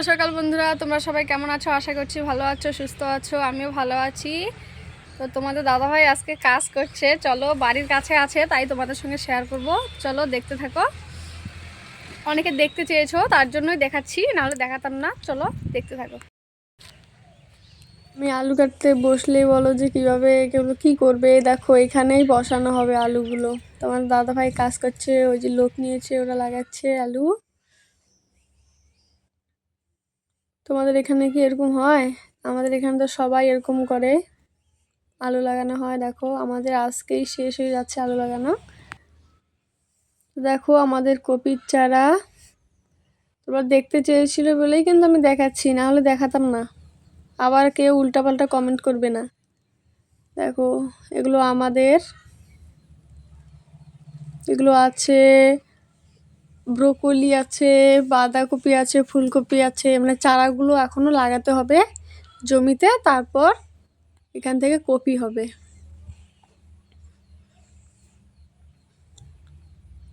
সকাল বন্ধুরা, তোমরা সবাই কেমন আছো? আশা করছি ভালো আছো, সুস্থ আছো। আমিও ভালো আছি। তো তোমাদের দাদাভাই আজকে কাজ করছে, চলো বাড়ির কাছে আছে, তাই তোমাদের সঙ্গে শেয়ার করব। চলো দেখতে থাকো। অনেকে দেখতে চেয়েছো, তার জন্যই দেখাচ্ছি, নাহলে দেখাতাম না। চলো দেখতে থাকো। আমি আলু কাটতে বসলেই বলো যে কিভাবে কেউ কি করবে। দেখো এখানেই বসানো হবে আলুগুলো। তোমার দাদাভাই কাজ করছে, ওই যে লোক নিয়েছে, ওরা লাগাচ্ছে আলু। তোমাদের এখানে কি এরকম হয়? আমাদের এখানে তো সবাই এরকম করে, আলু লাগানো হয়। দেখো আমাদের আজকেই শেষ হয়ে যাচ্ছে আলু লাগানো। দেখো আমাদের কপির চারা। তোমরা দেখতে চেয়েছিল বলেই কিন্তু আমি দেখাচ্ছি, না হলে দেখাতাম না। আবার কেউ উল্টাপাল্টা কমেন্ট করবে না। দেখো এগুলো আমাদের, এগুলো আছে, ব্রোকলি আছে, বাঁধাকপি আছে, ফুলকপি আছে। মানে চারাগুলো এখনো লাগাতে হবে জমিতে, তারপর এখান থেকে কপি হবে।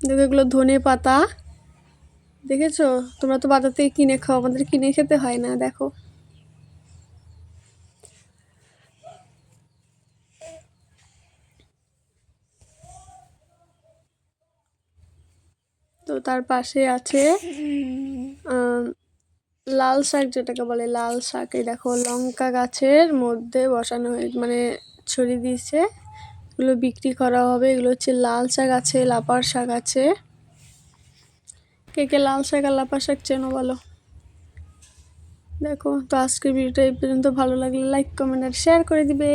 দেখো এগুলো ধনে পাতা। দেখেছো? তোমরা তো বাজার থেকে কিনে খাও, আমাদের কিনে খেতে হয় না। দেখো তো তার পাশে আছে লাল শাক, যেটাকে বলে লাল শাক। এই দেখো লঙ্কা গাছের মধ্যে বসানো হয়ে মানে ছড়িয়ে দিয়েছে, এগুলো বিক্রি করা হবে। এগুলো হচ্ছে লাল শাক আছে, লাপার শাক আছে। কে কে লাল শাক আর লাপার শাক চেনো বলো? দেখো তো আজকের ভিডিওটা এই পর্যন্ত। ভালো লাগলে লাইক, কমেন্ট আর শেয়ার করে দিবে।